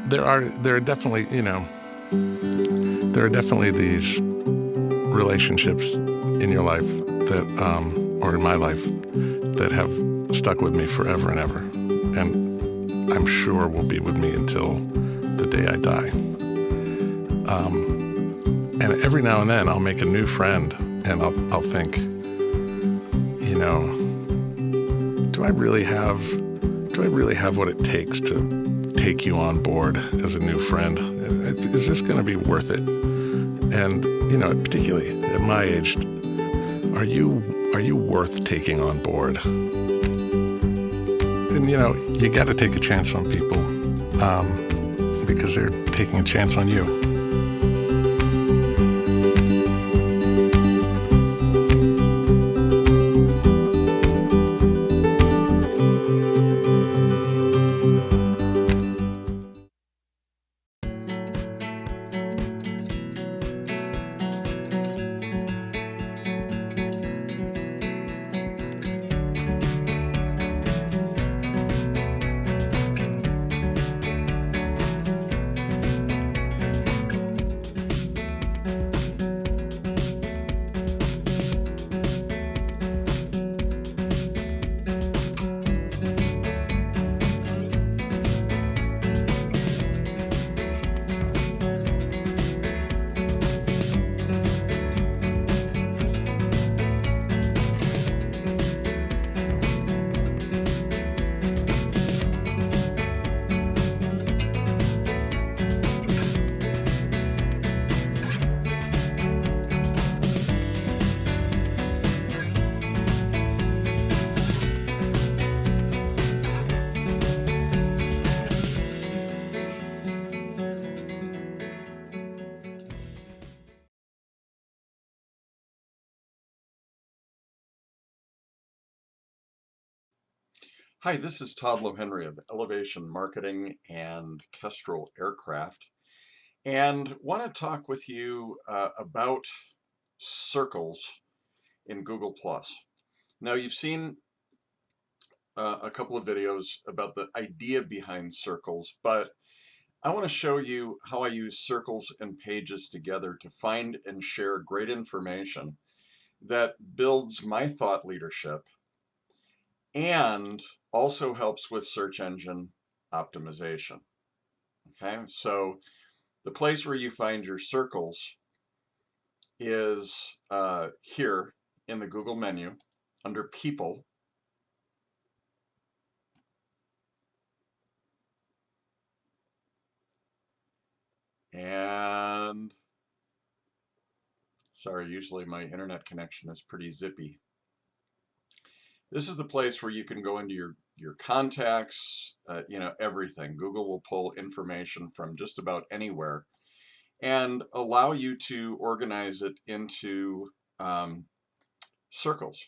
There are definitely, there are definitely these relationships in your life that, or in my life, that have stuck with me forever and ever, and I'm sure will be with me until the day I die. And every now and then I'll make a new friend, and I'll think, do I really have what it takes to take you on board as a new friend? Is this going to be worth it? And particularly at my age, are you worth taking on board? And you got to take a chance on people, because they're taking a chance on you. Hi, this is Todd Lohenry of Elevation Marketing and Kestrel Aircraft, and want to talk with you about circles in Google+. Now, you've seen a couple of videos about the idea behind circles, but I want to show you how I use circles and pages together to find and share great information that builds my thought leadership and also helps with search engine optimization. Okay, so the place where you find your circles is here in the Google menu under People. And sorry, usually my internet connection is pretty zippy. This is the place where you can go into your contacts, everything. Google will pull information from just about anywhere and allow you to organize it into circles.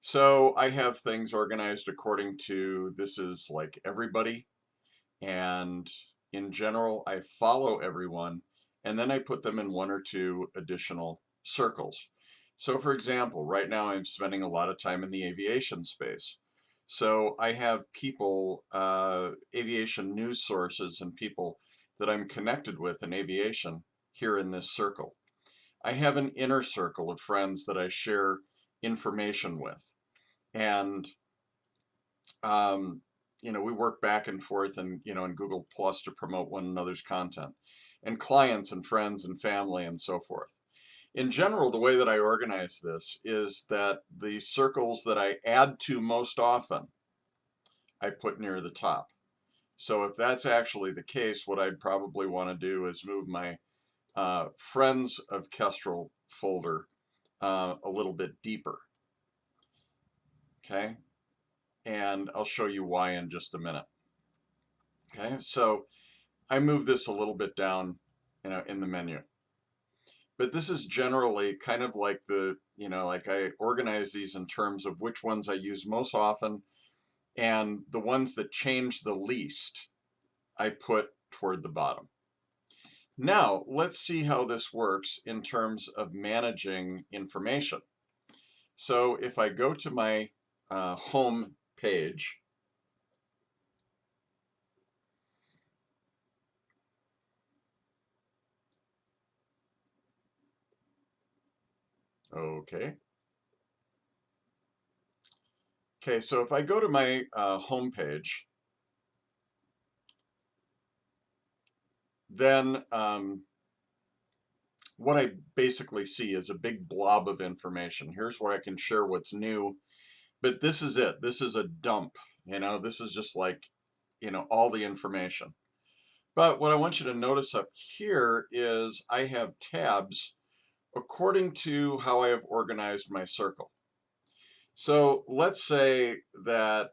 So I have things organized according to, this is like everybody, and in general I follow everyone, and then I put them in one or two additional circles. So for example, right now I'm spending a lot of time in the aviation space. So I have people, aviation news sources and people that I'm connected with in aviation here in this circle. I have an inner circle of friends that I share information with. And we work back and forth and in Google Plus to promote one another's content, and clients and friends and family and so forth. In general, the way that I organize this is that the circles that I add to most often, I put near the top. So if that's actually the case, what I'd probably want to do is move my Friends of Kestrel folder a little bit deeper. Okay, and I'll show you why in just a minute. Okay, so I move this a little bit down, in the menu. But this is generally kind of like like I organize these in terms of which ones I use most often, and the ones that change the least, I put toward the bottom. Now, let's see how this works in terms of managing information. So if I go to my home page, Okay. Okay, so if I go to my home page, then what I basically see is a big blob of information. Here's where I can share what's new, but this is it. This is a dump, this is just like, all the information. But what I want you to notice up here is I have tabs according to how I have organized my circle. So let's say that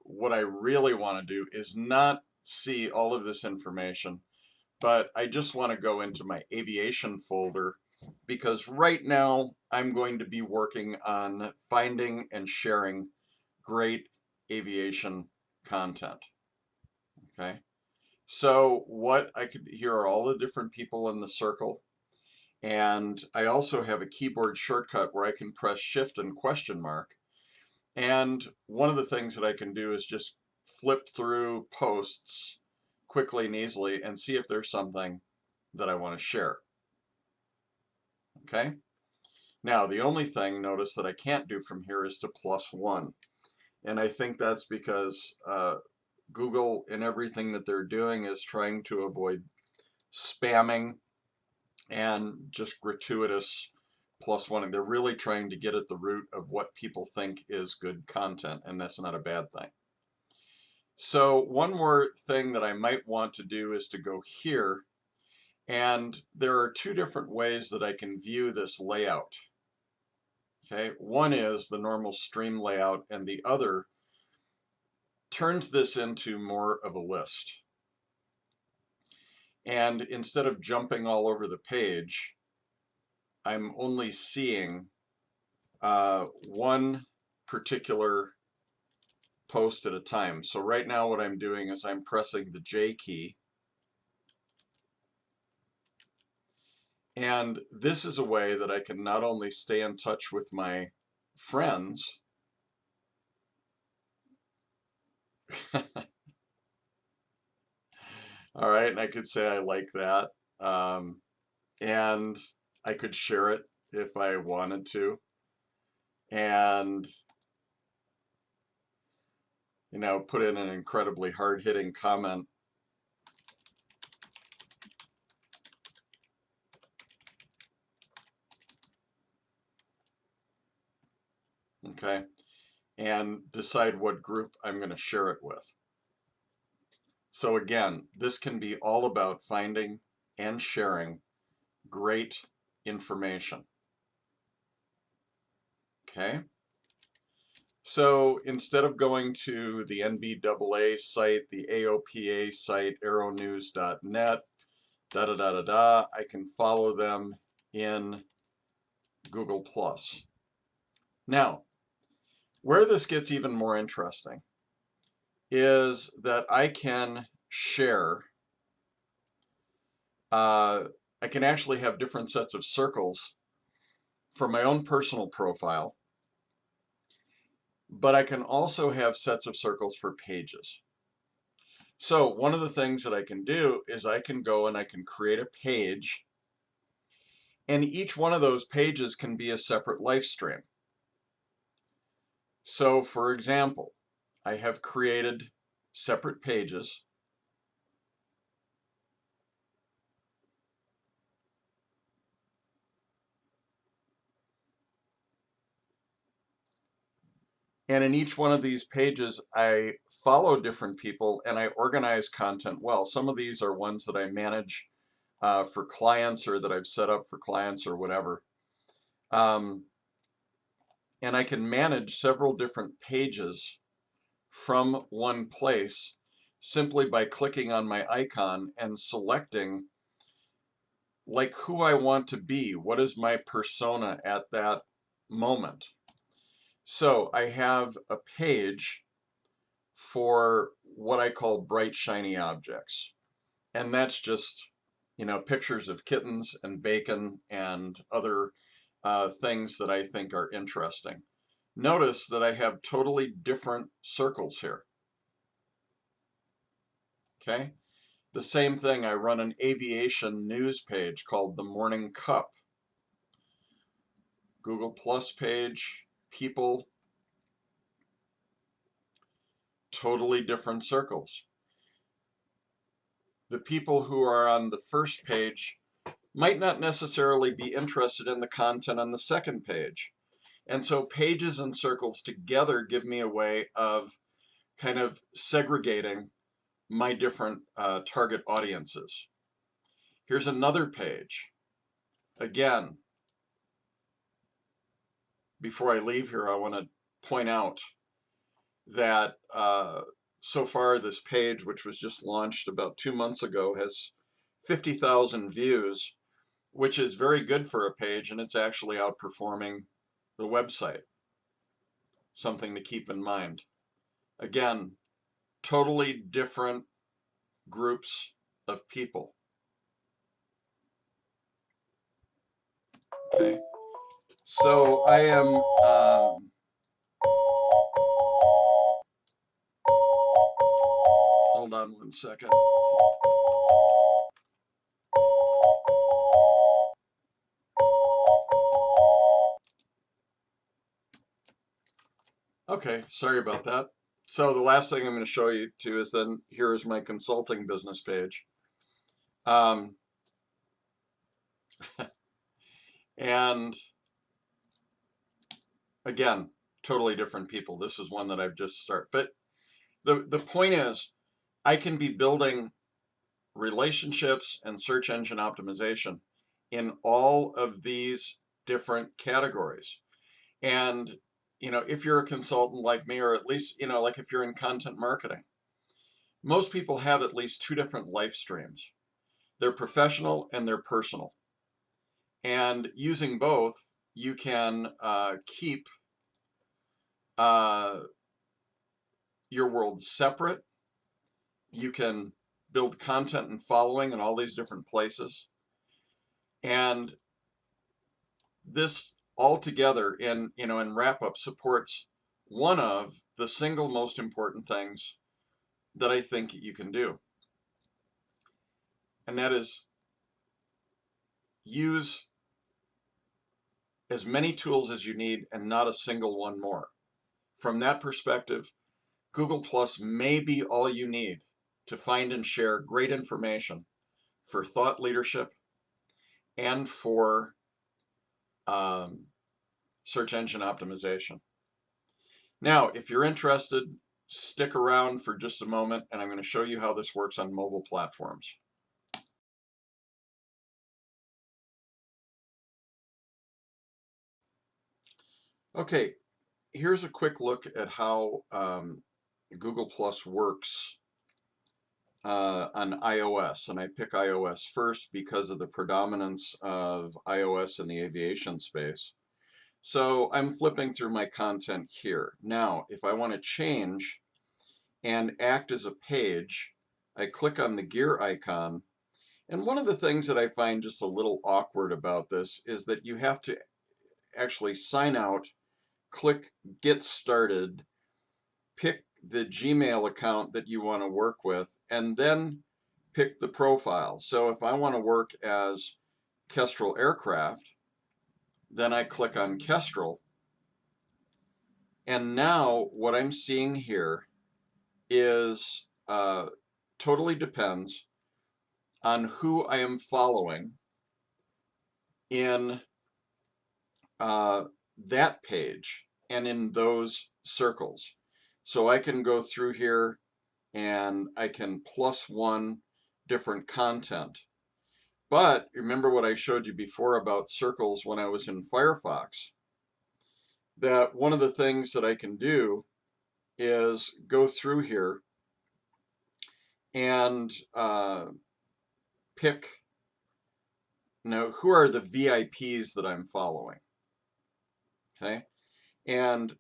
what I really want to do is not see all of this information, but I just want to go into my aviation folder because right now I'm going to be working on finding and sharing great aviation content. Okay. So what I could, here are all the different people in the circle. And I also have a keyboard shortcut where I can press shift and question mark. And one of the things that I can do is just flip through posts quickly and easily and see if there's something that I want to share. Okay. Now, the only thing, notice, that I can't do from here is to +1. And I think that's because Google, in everything that they're doing, is trying to avoid spamming and just gratuitous +1. They're really trying to get at the root of what people think is good content, and that's not a bad thing. So one more thing that I might want to do is to go here, and there are two different ways that I can view this layout. Okay, one is the normal stream layout, and the other turns this into more of a list. And instead of jumping all over the page, I'm only seeing one particular post at a time. So right now what I'm doing is I'm pressing the J key. And this is a way that I can not only stay in touch with my friends, all right, and I could say I like that. And I could share it if I wanted to. And, put in an incredibly hard-hitting comment. Okay, and decide what group I'm going to share it with. So again, this can be all about finding and sharing great information. Okay, so instead of going to the NBAA site, the AOPA site, aeronews.net, I can follow them in Google+. Now, where this gets even more interesting is that I can share, I can actually have different sets of circles for my own personal profile, but I can also have sets of circles for pages. So one of the things that I can do is I can go and I can create a page, and each one of those pages can be a separate live stream. So for example, I have created separate pages. And in each one of these pages, I follow different people and I organize content well. Some of these are ones that I manage for clients or that I've set up for clients or whatever. And I can manage several different pages from one place simply by clicking on my icon and selecting like who I want to be. What is my persona at that moment? So I have a page for what I call bright, shiny objects. And that's just, pictures of kittens and bacon and other things that I think are interesting. Notice that I have totally different circles here. Okay? The same thing, I run an aviation news page called The Morning Cup. Google Plus page, people, totally different circles. The people who are on the first page might not necessarily be interested in the content on the second page. And so pages and circles together give me a way of kind of segregating my different target audiences. Here's another page. Again, before I leave here, I want to point out that so far this page, which was just launched about 2 months ago, has 50,000 views, which is very good for a page, and it's actually outperforming the website. Something to keep in mind. Again, totally different groups of people. Okay, so I am hold on one second. Okay, sorry about that. So the last thing I'm going to show you to is then here is my consulting business page. And again, totally different people. This is one that I've just started. But the point is, I can be building relationships and search engine optimization in all of these different categories. And, if you're a consultant like me, or at least, like if you're in content marketing, most people have at least two different life streams. They're professional and they're personal. And using both, you can keep uh, your world separate. You can build content and following in all these different places. And this all together in wrap up supports one of the single most important things that I think you can do. And that is use as many tools as you need and not a single one more. From that perspective, Google Plus may be all you need to find and share great information for thought leadership and for um, search engine optimization. Now, if you're interested, stick around for just a moment and I'm going to show you how this works on mobile platforms. Okay, here's a quick look at how Google Plus works on iOS, and I pick iOS first because of the predominance of iOS in the aviation space. So I'm flipping through my content here. Now, if I want to change and act as a page, I click on the gear icon. And one of the things that I find just a little awkward about this is that you have to actually sign out, click Get Started, pick the Gmail account that you want to work with, and then pick the profile. So if I want to work as Kestrel Aircraft, then I click on Kestrel. And now what I'm seeing here is totally depends on who I am following in that page and in those circles. So I can go through here and I can +1 different content. But remember what I showed you before about circles when I was in Firefox, that one of the things that I can do is go through here and pick, who are the VIPs that I'm following, okay? And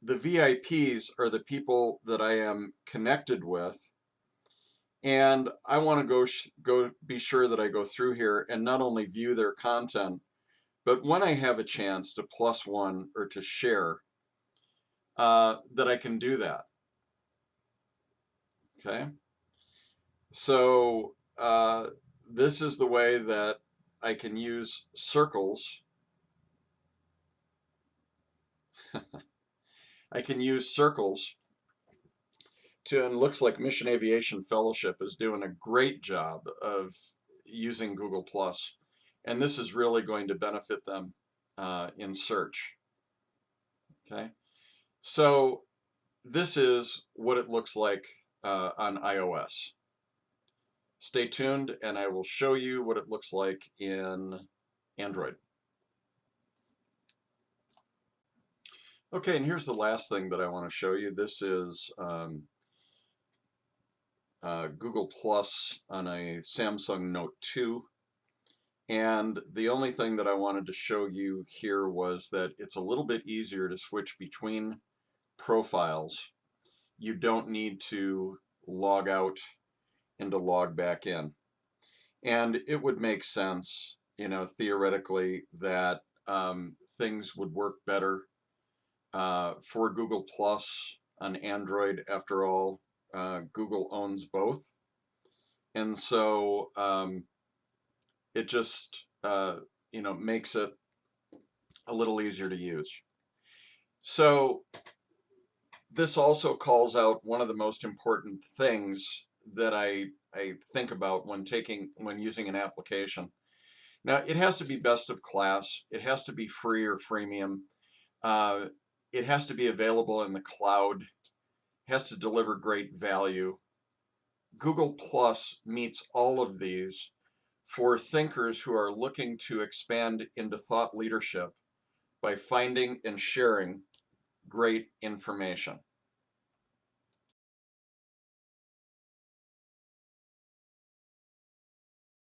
the VIPs are the people that I am connected with, and I want to go be sure that I go through here and not only view their content, but when I have a chance to +1 or to share, that I can do that. Okay, so this is the way that I can use circles I can use circles to, and looks like Mission Aviation Fellowship is doing a great job of using Google Plus, and this is really going to benefit them in search. Okay, so this is what it looks like on iOS. Stay tuned, and I will show you what it looks like in Android. Okay, and here's the last thing that I want to show you. This is Google Plus on a Samsung Note 2. And the only thing that I wanted to show you here was that it's a little bit easier to switch between profiles. You don't need to log out and to log back in. And it would make sense, you know, theoretically, that things would work better for Google Plus on Android. After all, Google owns both. And so it just, you know, makes it a little easier to use. So this also calls out one of the most important things that I think about when using an application. Now, it has to be best of class. It has to be free or freemium. Uh, it has to be available in the cloud. It has to deliver great value. Google Plus meets all of these for thinkers who are looking to expand into thought leadership by finding and sharing great information.